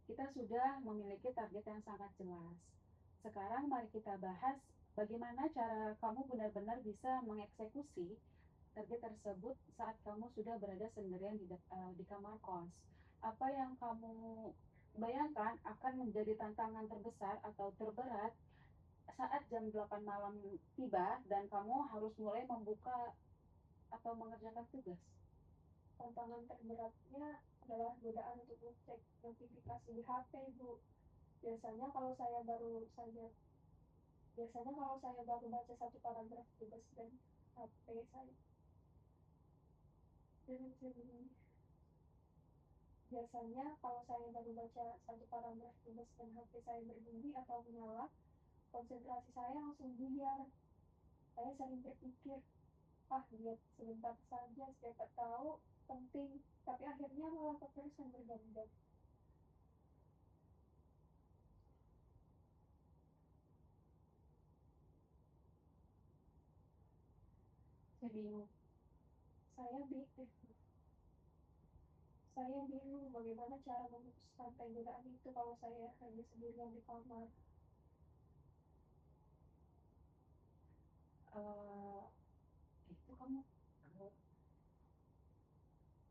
Kita sudah memiliki target yang sangat jelas. Sekarang mari kita bahas bagaimana cara kamu benar-benar bisa mengeksekusi target tersebut saat kamu sudah berada sendirian di kamar kos. Apa yang kamu bayangkan akan menjadi tantangan terbesar atau terberat saat jam 8 malam tiba dan kamu harus mulai membuka atau mengerjakan tugas? Tantangan terberatnya adalah godaan untuk mengecek notifikasi di HP Bu. Biasanya kalau saya baru baca satu paragraf tugas dan HP saya Biasanya kalau saya baru baca satu paragraf tugas dan HP saya berbunyi atau menyala, konsentrasi saya langsung buyar. Saya sering berpikir, lihat sebentar saja, siapa tahu penting, tapi akhirnya malah keterusan berganti. Saya bingung. Saya bingung bagaimana cara memutuskan godaan itu kalau saya hanya sendirian di kamar. Itu kamu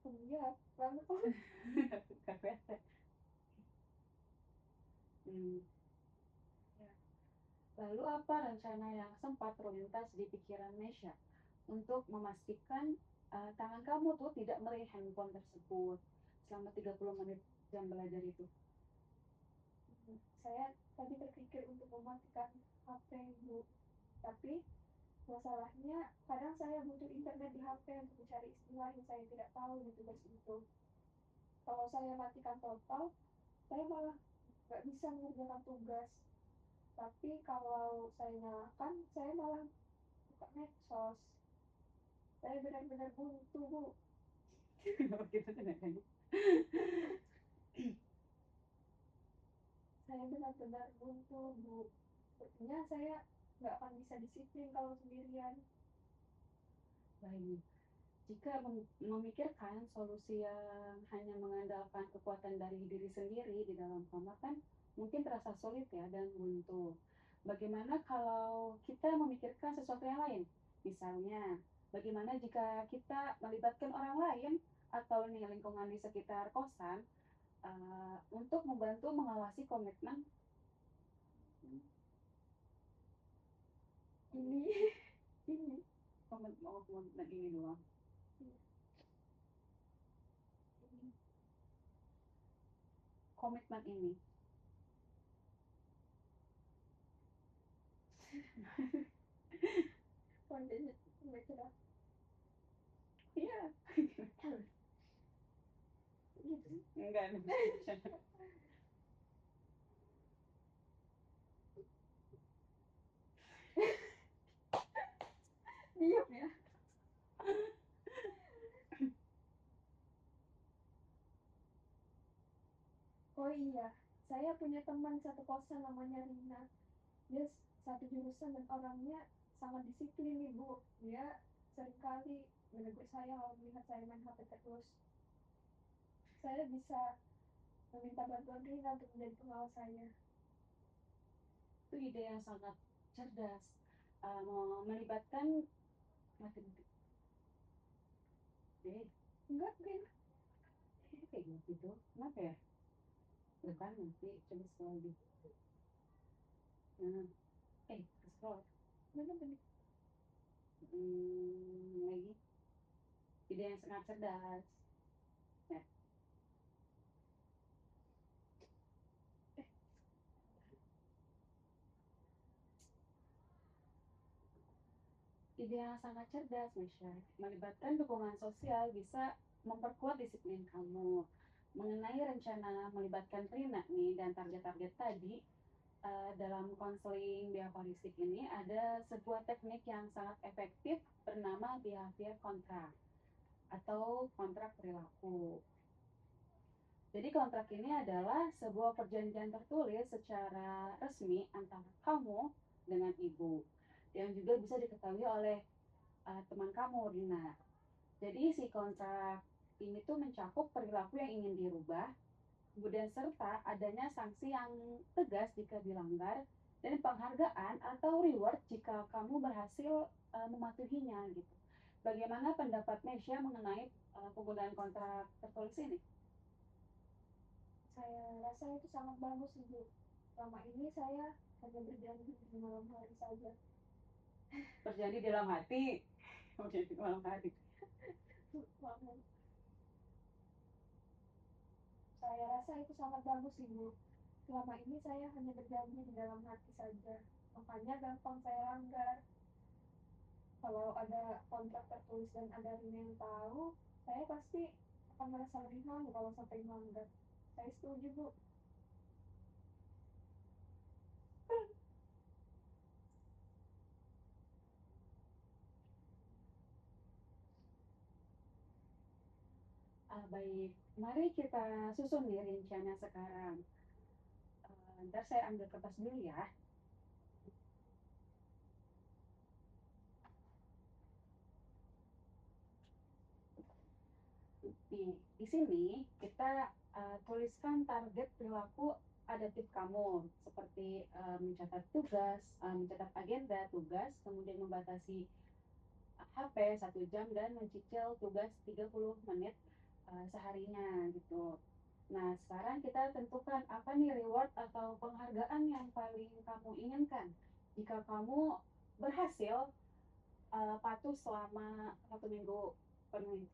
Iya, banget. gak kelihatan. Ya. Lalu apa rencana yang sempat terlintas di pikiran Mesya untuk memastikan tangan kamu tuh tidak meraih handphone tersebut selama 30 menit jam belajar itu? Saya tadi berpikir untuk mematikan HP Bu, tapi masalahnya kadang saya butuh internet di HP untuk mencari istilah yang saya tidak tahu di tugas itu. Kalau saya matikan total, saya malah nggak bisa mengerjakan tugas. Tapi kalau saya nyalakan, saya malah buka medsos. Saya benar-benar buntu Bu. Kenapa kita tenaga? Saya benar-benar buntu Bu. Sepertinya saya nggak akan bisa disiplin kalau sendirian. Baik. Jika memikirkan solusi yang hanya mengandalkan kekuatan dari diri sendiri di dalam kamar kan mungkin terasa sulit ya dan buntu. Bagaimana kalau kita memikirkan sesuatu yang lain? Misalnya, bagaimana jika kita melibatkan orang lain atau nih lingkungan di sekitar kosan untuk membantu mengawasi komitmen Ini, ini. komitmen ini doang. Komitmen ini. Iya. Enggak. Diam ya. Saya punya teman satu kosan namanya Rina. Dia satu jurusan dan orangnya sangat disiplin Ibu. Dia seringkali menegur saya kalau melihat saya main HP terus. Saya bisa meminta bantuan Rina untuk menjadi pengawas saya. Itu ide yang sangat cerdas. Melibatkan matematik. Enggak, Rina. Kayak gitu. Kenapa ya? Bukan, nanti coba scroll lagi. Nah, scroll. Mana benih? Lagi. Ide yang sangat cerdas. Ya. Ide yang sangat cerdas, Mesha. Melibatkan dukungan sosial bisa memperkuat disiplin kamu. Mengenai rencana melibatkan Rina nih dan target-target tadi, dalam konseling bioholistik ini ada sebuah teknik yang sangat efektif bernama behavior contract atau kontrak perilaku. Jadi kontrak ini adalah sebuah perjanjian tertulis secara resmi antara kamu dengan ibu yang juga bisa diketahui oleh teman kamu, Rina. Jadi si kontrak ini tuh mencakup perilaku yang ingin dirubah, kemudian serta adanya sanksi yang tegas jika dilanggar, dan penghargaan atau reward jika kamu berhasil mematuhinya gitu. Bagaimana pendapat Mesya mengenai penggunaan kontrak tertulis ini? Saya rasa itu sangat bagus Ibu. Selama ini saya hanya berjanji di malam hari saja. Berjanji di dalam hati, berjanji di malam hari. Saya rasa itu sangat bagus Ibu. Selama ini saya hanya berjanji di dalam hati saja. Makanya gampang saya langgar. Kalau ada kontrak tertulis dan ada Rina yang tahu, saya pasti akan merasa lebih malu kalau sampai melanggar. Saya setuju Bu. Baik, mari kita susun nih rencana sekarang. Ntar saya ambil kertas dulu ya. Di sini kita tuliskan target perilaku adaptif kamu seperti mencatat tugas, mencatat agenda tugas, kemudian membatasi HP 1 jam dan mencicil tugas 30 menit seharinya gitu. Nah, sekarang kita tentukan apa nih reward atau penghargaan yang paling kamu inginkan. Jika kamu berhasil patuh selama 1 minggu penuh.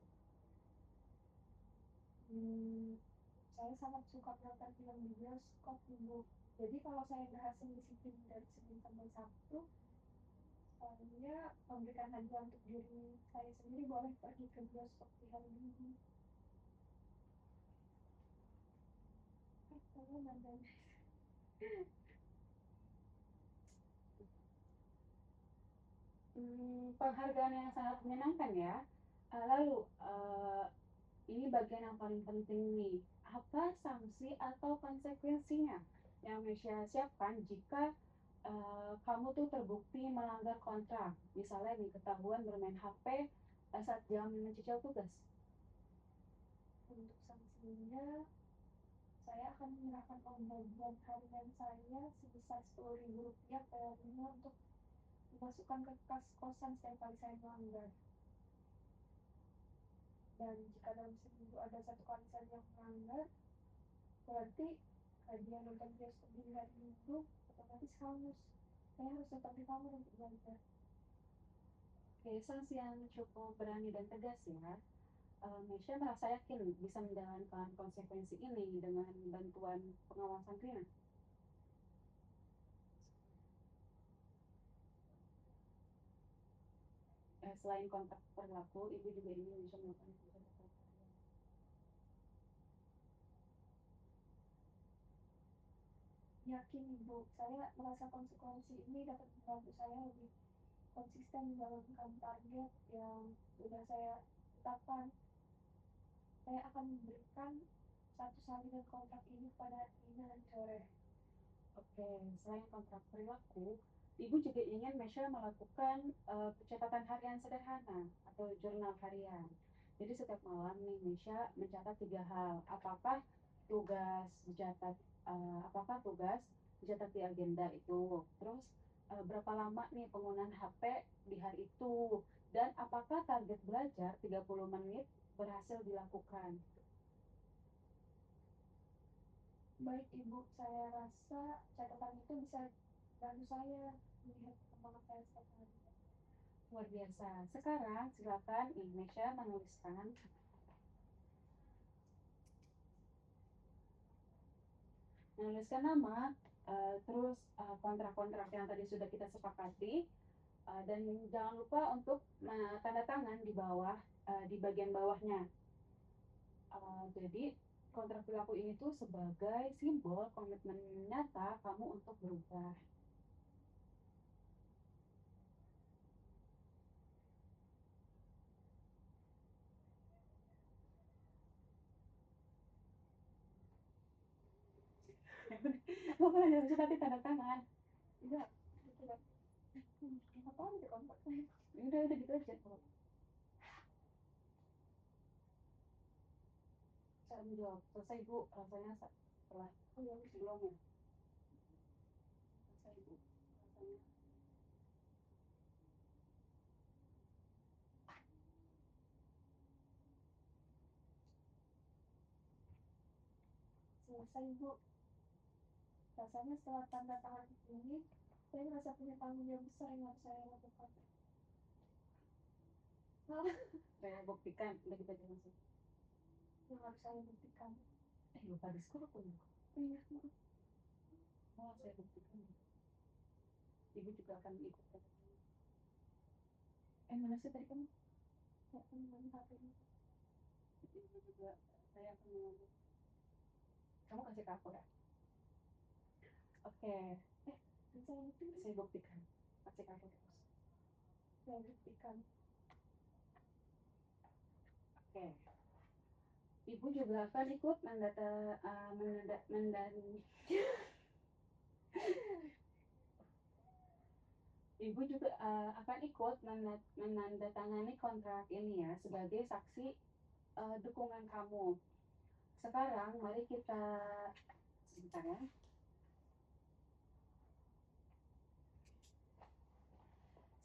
Saya sangat suka menonton film di bioskop Ibu. Jadi kalau saya berhasil disiplin dari Senin sampai Sabtu, saya memberikan hadiah untuk diri saya sendiri boleh pergi ke bioskop di hari Minggu. Saya nonton. Penghargaan yang sangat menyenangkan ya. Lalu ini bagian yang paling penting nih. Apa sanksi atau konsekuensinya yang Mesya siapkan jika kamu tuh terbukti melanggar kontrak? Misalnya nih ketahuan bermain HP saat jam mencicil tugas. Untuk sanksinya, saya akan menyerahkan uang jajan harian saya sebesar Rp10.000 ke Rina untuk dimasukkan ke kas kosan setiap kali saya melanggar. Dan jika dalam seminggu ada satu kali saja yang melanggar, berarti hadiah nonton bioskop di hari Minggu otomatis hangus. Saya harus tetap di kamar untuk belajar. Oke, sanksi yang cukup berani dan tegas ya. Mesya merasa yakin bisa menjalankan konsekuensi ini dengan bantuan pengawasan Rina. Selain kontrak perilaku, ibu juga ingin bisa melakukan Yakin Ibu, saya merasa konsekuensi ini dapat membantu saya lebih konsisten menjalankan target yang sudah saya tetapkan. Saya akan memberikan status salinan kontrak ini pada Ina dan Sore. Oke, selain kontrak perilaku, Ibu juga ingin Mesya melakukan pencatatan harian sederhana atau jurnal harian. Jadi setiap malam nih Mesya mencatat 3 hal. Apakah tugas dicatat di agenda itu? Terus berapa lama nih penggunaan HP di hari itu? Dan apakah target belajar 30 menit berhasil dilakukan? Baik Ibu, saya rasa catatan itu bisa bantu saya melihat perkembangan saya setiap hari. Luar biasa. Sekarang silakan Mesya menuliskan nama, terus kontrak-kontrak yang tadi sudah kita sepakati, dan jangan lupa untuk tanda tangan di bawah, di bagian bawahnya. Jadi kontrak perilaku ini tuh sebagai simbol komitmen nyata kamu untuk berubah. Bapak harus nanti tanda tangan. Enggak, gitu kan. Apa di kontrak ini? Udah gitu aja. Saya menjawab, selesai Bu, rasanya setelah sebelumnya. Selesai Bu, rasanya. Selesai Bu. Rasanya setelah tanda tangan ini, saya merasa punya tanggung jawab besar yang harus saya lakukan. Saya buktikan, udah kita aja langsung. Yang harus saya buktikan. Lupa diskor aku. Iya, Oh, saya buktikan. Ibu juga akan ikut. Mana sih tadi kamu? saya akan melihat ini. Ibu juga, saya akan mengambil. Kamu kasih ke aku ya? Oke. Bisa itu Saya buktikan. Kasih ke aku terus. saya buktikan. Oke. Ibu juga akan ikut Ibu juga akan ikut menandatangani kontrak ini ya sebagai saksi dukungan kamu. Sekarang mari kita sebentar ya.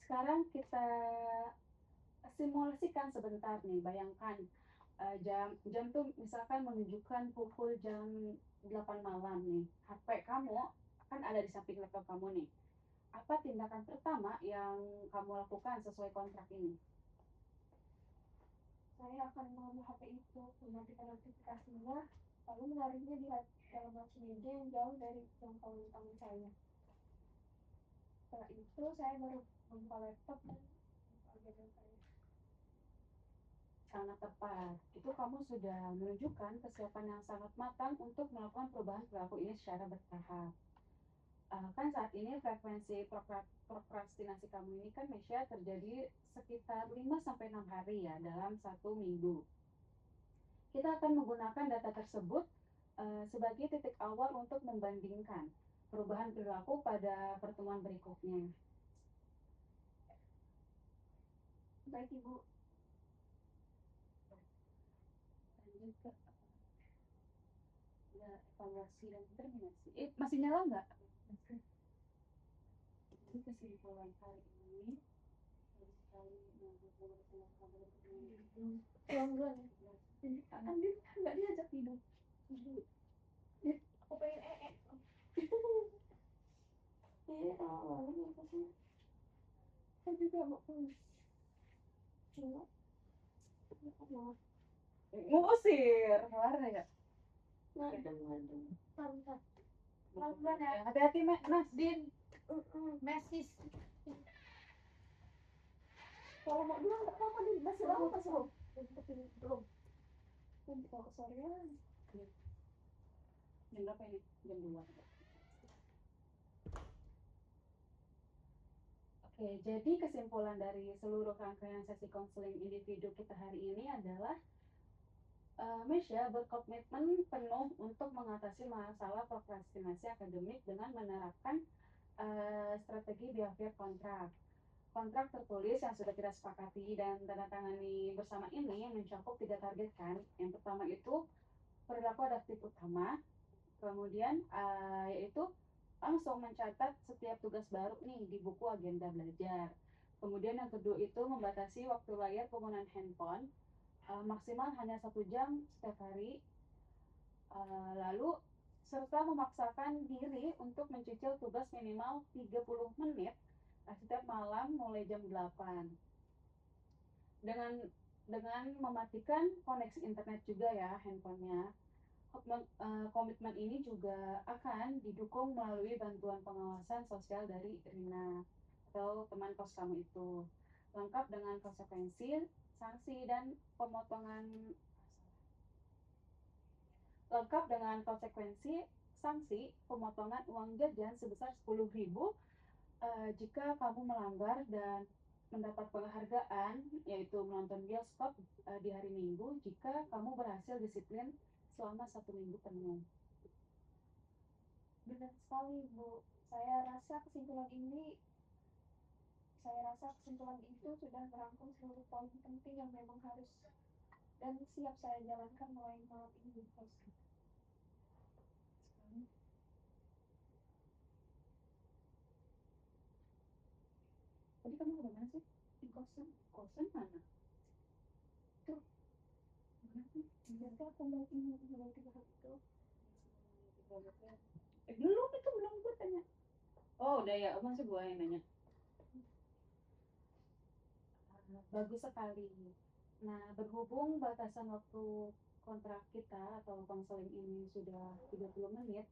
Sekarang kita simulasikan sebentar nih, bayangkan jam tuh misalkan menunjukkan pukul jam 8 malam nih. HP kamu kan ada di samping laptop kamu nih. Apa tindakan pertama yang kamu lakukan sesuai kontrak ini? Saya akan mengambil HP itu, mematikan notifikasinya, lalu menaruhnya di dalam laci meja yang jauh dari jangkauan tangan saya. Setelah itu, saya baru membuka laptop dan buka agenda saya. Sangat tepat. Itu kamu sudah menunjukkan kesiapan yang sangat matang untuk melakukan perubahan perilaku ini secara bertahap. Kan saat ini frekuensi prokrastinasi kamu ini kan Mesya terjadi sekitar 5-6 hari ya dalam 1 minggu. Kita akan menggunakan data tersebut sebagai titik awal untuk membandingkan perubahan perilaku pada pertemuan berikutnya. Baik Ibu, Lanjut ke evaluasi dan determinasi. Masih nyala nggak? Ini kesimpulan kali ini. pelan-pelan ya. Andin nggak diajak tidur. Aku pengen Iya, malam apa sih? Saya juga mau Ngusir, keluar ya. Pelan-pelan ya. Hati-hati, Nasdin. Mesis. Kalau mau bilang nggak apa-apa nih, masih lama masih belum. Belum. Nanti kalau sorean. Jam berapa ini? Jam 2. Oke, jadi kesimpulan dari seluruh rangkaian sesi konseling individu kita hari ini adalah Mesya berkomitmen penuh untuk mengatasi masalah prokrastinasi akademik dengan menerapkan strategi behavior kontrak. Kontrak tertulis yang sudah kita sepakati dan tanda tangani bersama ini mencakup 3 target kan. Yang pertama itu perilaku adaptif utama, kemudian yaitu langsung mencatat setiap tugas baru nih di buku agenda belajar. Kemudian yang kedua itu membatasi waktu layar penggunaan handphone maksimal hanya 1 jam setiap hari. Lalu serta memaksakan diri untuk mencicil tugas minimal 30 menit setiap malam mulai jam 8. Dengan mematikan koneksi internet juga ya handphonenya. Komitmen ini juga akan didukung melalui bantuan pengawasan sosial dari Rina atau teman kos kamu itu, lengkap dengan konsekuensi, sanksi, dan pemotongan lengkap dengan konsekuensi, sanksi, pemotongan uang jajan sebesar 10.000 jika kamu melanggar dan mendapat penghargaan yaitu menonton bioskop di hari Minggu jika kamu berhasil disiplin selama 1 minggu penuh. Benar sekali, Bu. Saya rasa kesimpulan itu sudah merangkum seluruh poin penting yang memang harus dan siap saya jalankan mulai malam ini, Bos. Tadi kamu udah mana sih? Di kosan. Kosan mana? Tuh, jadi aku mau ini mau tiga hal itu. Belum itu belum gue tanya. Oh udah ya, masih gue yang nanya. Bagus sekali. Nah, berhubung batasan waktu kontrak kita atau konseling ini sudah 30 menit,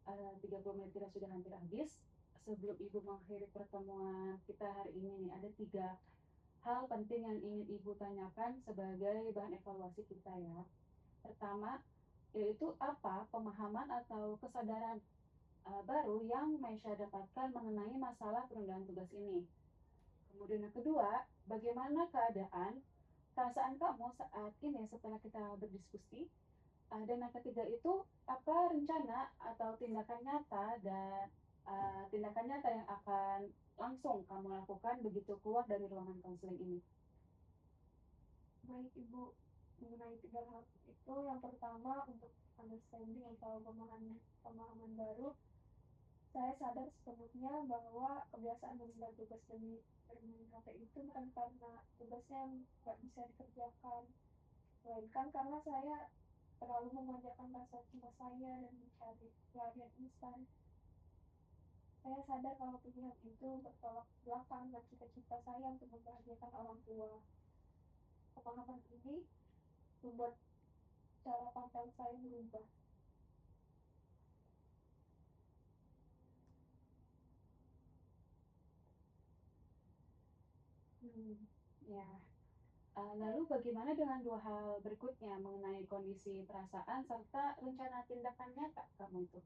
30 menit kita sudah hampir habis. Sebelum Ibu mengakhiri pertemuan kita hari ini nih, ada 3 hal penting yang ingin Ibu tanyakan sebagai bahan evaluasi kita ya. Pertama, yaitu apa pemahaman atau kesadaran baru yang Mesya dapatkan mengenai masalah penundaan tugas ini. Kemudian yang kedua, bagaimana keadaan perasaan kamu saat ini setelah kita berdiskusi. Dan yang ketiga itu apa rencana atau tindakan nyata yang akan langsung kamu lakukan begitu keluar dari ruangan konseling ini. Baik, Ibu. Mengenai 3 hal itu, yang pertama untuk understanding atau pemahaman baru, saya sadar sepenuhnya bahwa kebiasaan menunda tugas demi bermain HP itu bukan karena tugasnya yang nggak bisa dikerjakan, melainkan karena saya terlalu memanjakan rasa cemas saya dan mencari pelarian instan. Saya sadar kalau pilihan itu bertolak belakang dengan cita-cita saya untuk membahagiakan orang tua. Pemahaman ini membuat cara pandang saya berubah. Ya. Lalu bagaimana dengan 2 hal berikutnya mengenai kondisi perasaan serta rencana tindakan nyata kamu itu?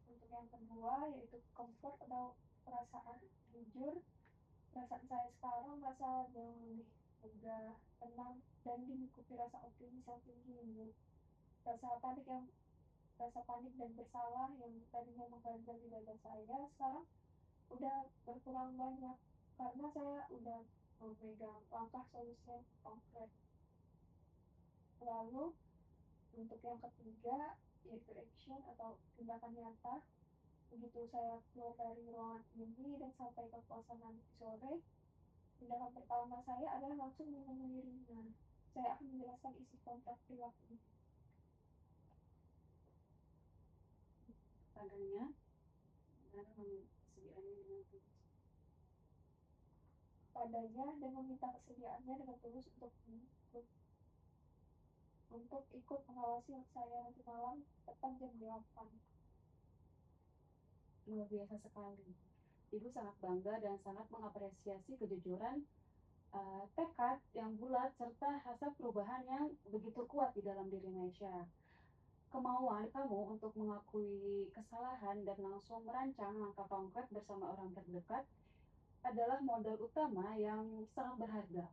Untuk yang kedua, yaitu comfort atau perasaan. Jujur, perasaan saya sekarang merasa jauh lebih lega, tenang, dan diikuti rasa optimis yang tinggi. Rasa panik dan bersalah yang tadinya mengganjal di dada saya sekarang udah berkurang banyak karena saya udah memegang langkah solusi yang konkret. Lalu untuk yang ketiga yaitu action atau tindakan nyata. Begitu saya keluar dari ruangan ini dan sampai ke kosan nanti sore, tindakan pertama saya adalah langsung menemui Rina. Saya akan menjelaskan isi kontrak perilaku Padanya, dan kesediaannya dengan tulus. padanya dan meminta kesediaannya dengan tulus untuk ikut mengawasi saya nanti malam tepat jam 8. Luar biasa sekali. Ibu sangat bangga dan sangat mengapresiasi kejujuran, tekad yang bulat serta hasrat perubahan yang begitu kuat di dalam diri Mesya. Kemauan kamu untuk mengakui kesalahan dan langsung merancang langkah konkret bersama orang terdekat adalah modal utama yang sangat berharga.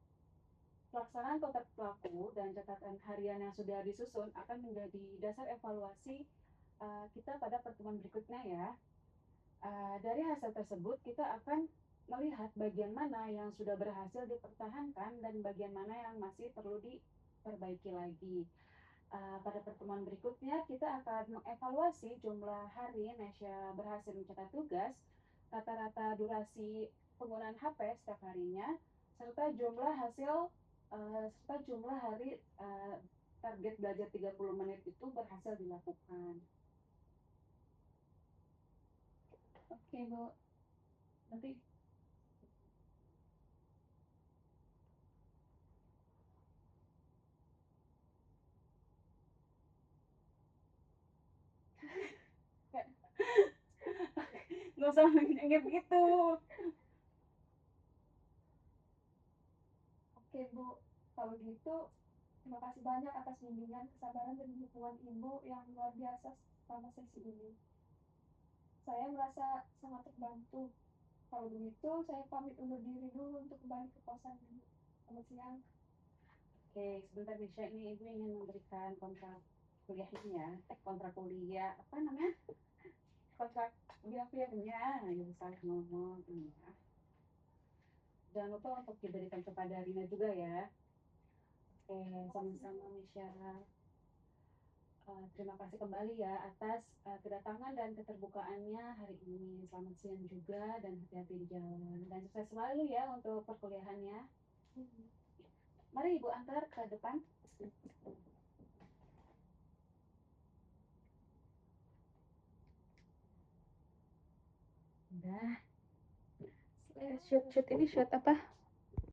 Pelaksanaan kontrak pelaku dan catatan harian yang sudah disusun akan menjadi dasar evaluasi kita pada pertemuan berikutnya ya. Dari hasil tersebut kita akan melihat bagian mana yang sudah berhasil dipertahankan dan bagian mana yang masih perlu diperbaiki lagi. Pada pertemuan berikutnya kita akan mengevaluasi jumlah hari Nesya berhasil mencatat tugas, rata-rata durasi penggunaan HP setiap harinya, serta jumlah hari target belajar 30 menit itu berhasil dilakukan. Oke, Bu. Nanti Nggak usah ngegap gitu. Oke Bu, kalau gitu terima kasih banyak atas bimbingan, kesabaran, dan dukungan Ibu yang luar biasa selama sesi ini. Saya merasa sangat terbantu. Kalau begitu, saya pamit undur diri dulu untuk kembali ke kosan Ibu. Selamat siang. Oke, sebentar Nisha, ini Ibu ingin memberikan kontrak kuliah ini ya. Kontrak kuliah, apa namanya? Kontrak kuliahnya, ya salah ngomong. Ya. Jangan lupa untuk diberikan kepada Rina juga ya. Oke, sama-sama Nisha. Terima kasih kembali ya atas kedatangan dan keterbukaannya hari ini. Selamat siang juga dan hati-hati di jalan. Dan sukses selalu ya untuk perkuliahannya. Mari Ibu antar ke depan. Udah. shoot ini shoot apa?